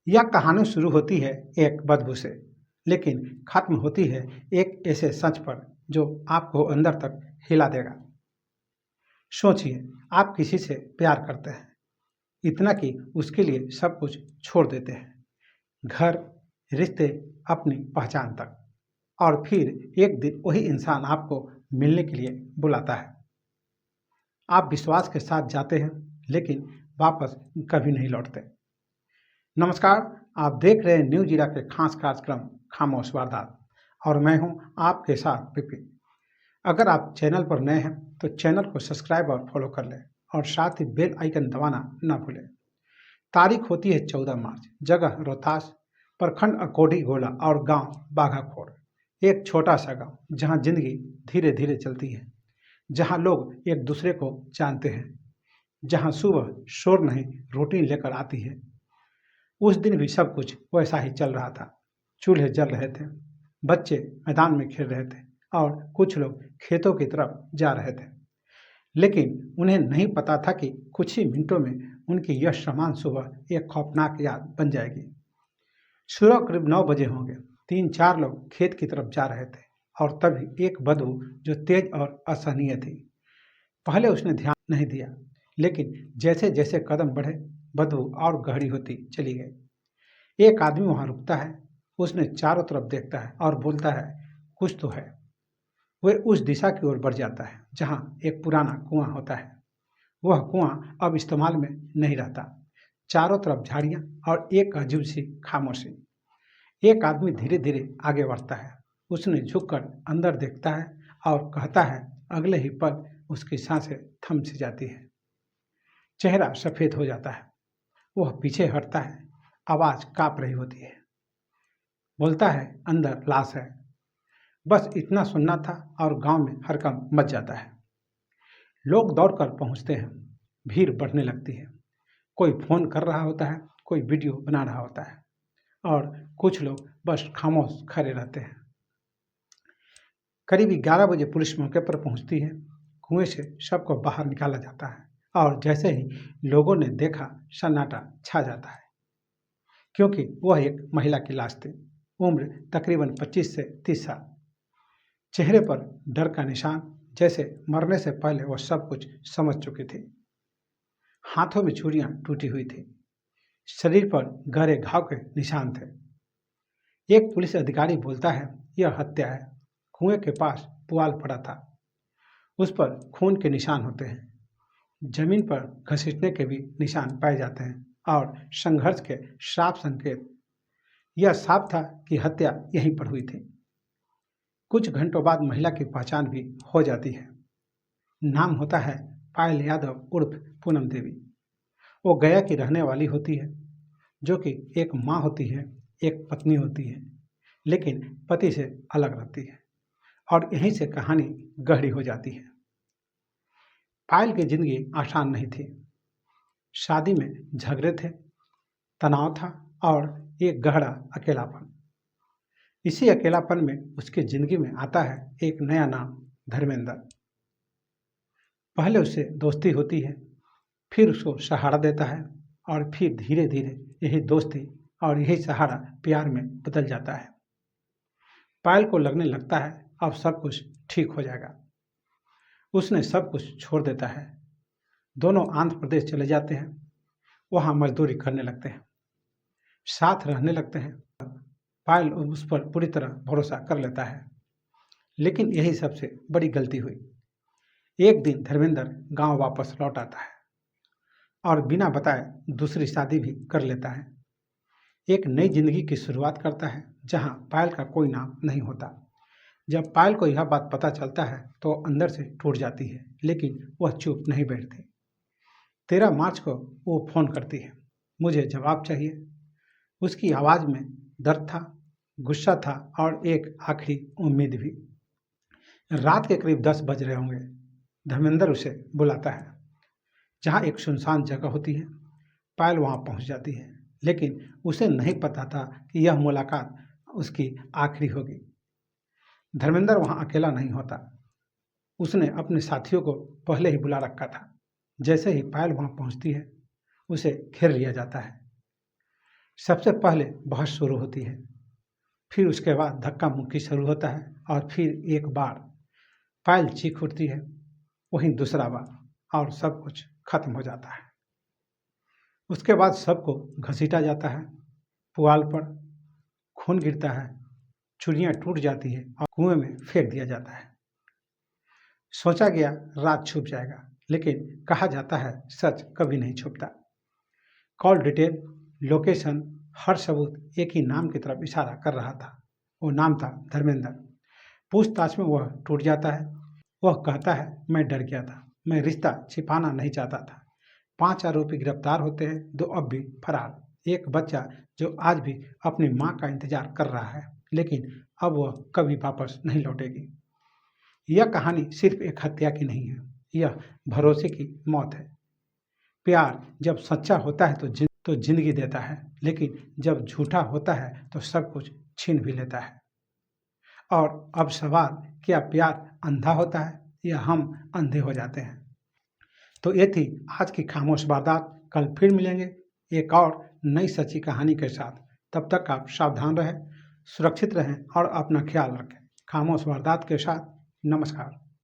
यह कहानी शुरू होती है एक बदबू से, लेकिन खत्म होती है एक ऐसे सच पर जो आपको अंदर तक हिला देगा। सोचिए, आप किसी से प्यार करते हैं, इतना कि उसके लिए सब कुछ छोड़ देते हैं, घर, रिश्ते, अपनी पहचान तक। और फिर एक दिन वही इंसान आपको मिलने के लिए बुलाता है। आप विश्वास के साथ जाते हैं, लेकिन वापस कभी नहीं लौटते। नमस्कार, आप देख रहे हैं न्यूज इरा के खास कार्यक्रम खामोश वारदात, और मैं हूं आपके साथ विपिन। अगर आप चैनल पर नए हैं तो चैनल को सब्सक्राइब और फॉलो कर लें, और साथ ही बेल आइकन दबाना न भूलें। तारीख होती है 14 मार्च, जगह रोहतास, प्रखंड अकोडी गोला और गांव बाघाखोर। एक छोटा सा गांव जहां जिंदगी धीरे धीरे चलती है, जहां लोग एक दूसरे को जानते हैं, जहां सुबह शोर नहीं रूटीन लेकर आती है। उस दिन भी सब कुछ वैसा ही चल रहा था। चूल्हे जल रहे थे, बच्चे मैदान में खेल रहे थे और कुछ लोग खेतों की तरफ जा रहे थे। लेकिन उन्हें नहीं पता था कि कुछ ही मिनटों में उनकी यह समान सुबह एक खौफनाक याद बन जाएगी। सुबह करीब 9 बजे होंगे। 3-4 लोग खेत की तरफ जा रहे थे और तभी एक बदबू जो तेज और असहनीय थी। पहले उसने ध्यान नहीं दिया, लेकिन जैसे जैसे कदम बढ़े बदबू और गहरी होती चली गई। एक आदमी वहां रुकता है, उसने चारों तरफ देखता है और बोलता है, कुछ तो है। वह उस दिशा की ओर बढ़ जाता है जहां एक पुराना कुआं होता है। वह कुआं अब इस्तेमाल में नहीं रहता। चारों तरफ झाड़ियां और एक अजीब सी खामोशी। एक आदमी धीरे धीरे आगे बढ़ता है। उसने झुककर अंदर देखता है और कहता है, अगले ही पल उसकी सांसें थम सी जाती है। चेहरा सफेद हो जाता है। वह पीछे हटता है। आवाज कांप रही होती है। बोलता है, अंदर लाश है। बस इतना सुनना था और गांव में हड़कंप मच जाता है। लोग दौड़कर पहुंचते हैं। भीड़ बढ़ने लगती है। कोई फोन कर रहा होता है, कोई वीडियो बना रहा होता है, और कुछ लोग बस खामोश खड़े रहते हैं। करीब 11 बजे पुलिस मौके पर पहुंचती है। कुएं से सबको बाहर निकाला जाता है और जैसे ही लोगों ने देखा, सन्नाटा छा जाता है, क्योंकि वह एक महिला की लाश थी। उम्र तकरीबन 25 से 30 साल। चेहरे पर डर का निशान, जैसे मरने से पहले वह सब कुछ समझ चुकी थी। हाथों में छुरियां टूटी हुई थी। शरीर पर गहरे घाव के निशान थे। एक पुलिस अधिकारी बोलता है, यह हत्या है। कुएं के पास पुआल पड़ा था, उस पर खून के निशान होते हैं। जमीन पर घसीटने के भी निशान पाए जाते हैं और संघर्ष के साफ संकेत। यह साफ था कि हत्या यहीं पर हुई थी। कुछ घंटों बाद महिला की पहचान भी हो जाती है। नाम होता है पायल यादव उर्फ पूनम देवी। वो गया की रहने वाली होती है, जो कि एक माँ होती है, एक पत्नी होती है, लेकिन पति से अलग रहती है। और यहीं से कहानी गहरी हो जाती है। पायल की जिंदगी आसान नहीं थी। शादी में झगड़े थे, तनाव था और एक गहरा अकेलापन। इसी अकेलापन में उसकी जिंदगी में आता है एक नया नाम, धर्मेंद्र। पहले उससे दोस्ती होती है, फिर उसको सहारा देता है, और फिर धीरे धीरे यही दोस्ती और यही सहारा प्यार में बदल जाता है। पायल को लगने लगता है अब सब कुछ ठीक हो जाएगा। उसने सब कुछ छोड़ देता है। दोनों आंध्र प्रदेश चले जाते हैं। वहां मजदूरी करने लगते हैं, साथ रहने लगते हैं। पायल उस पर पूरी तरह भरोसा कर लेता है, लेकिन यही सबसे बड़ी गलती हुई। एक दिन धर्मेंद्र गांव वापस लौट आता है और बिना बताए दूसरी शादी भी कर लेता है। एक नई जिंदगी की शुरुआत करता है जहां पायल का कोई नाम नहीं होता। जब पायल को यह बात पता चलता है तो अंदर से टूट जाती है, लेकिन वह चुप नहीं बैठती। 13 मार्च को वो फोन करती है, मुझे जवाब चाहिए। उसकी आवाज में दर्द था, गुस्सा था और एक आखिरी उम्मीद भी। रात के करीब 10 बज रहे होंगे। धर्मेंद्र उसे बुलाता है। जहाँ एक सुनसान जगह होती है, पायल वहाँ पहुँच जाती है, लेकिन उसे नहीं पता था कि यह मुलाकात उसकी आखिरी होगी। धर्मेंद्र वहाँ अकेला नहीं होता। उसने अपने साथियों को पहले ही बुला रखा था। जैसे ही पायल वहाँ पहुँचती है, उसे घेर लिया जाता है। सबसे पहले बहस शुरू होती है, फिर उसके बाद धक्का मुक्की शुरू होता है और फिर एक बार फाइल चीख उठती है, वहीं दूसरा बार और सब कुछ खत्म हो जाता है। उसके बाद सबको घसीटा जाता है, पुआल पर खून गिरता है, चूड़ियाँ टूट जाती है और कुएं में फेंक दिया जाता है। सोचा गया रात छुप जाएगा, लेकिन कहा जाता है सच कभी नहीं छुपता। कॉल डिटेल, लोकेशन, हर सबूत एक ही नाम की तरफ इशारा कर रहा था। वो नाम था धर्मेंद्र। पूछताछ में वह टूट जाता है। वह कहता है, मैं डर गया था, मैं रिश्ता छिपाना नहीं चाहता था। 5 आरोपी गिरफ्तार होते हैं, 2 अब भी फरार। एक बच्चा जो आज भी अपनी माँ का इंतजार कर रहा है, लेकिन अब वह कभी वापस नहीं लौटेगी। यह कहानी सिर्फ एक हत्या की नहीं है, यह भरोसे की मौत है। प्यार जब सच्चा होता है तो जिंदगी देता है, लेकिन जब झूठा होता है तो सब कुछ छीन भी लेता है। और अब सवाल, क्या प्यार अंधा होता है या हम अंधे हो जाते हैं? तो ये थी आज की खामोश वारदात। कल फिर मिलेंगे एक और नई सच्ची कहानी के साथ। तब तक आप सावधान रहें, सुरक्षित रहें और अपना ख्याल रखें। खामोश वारदात के साथ नमस्कार।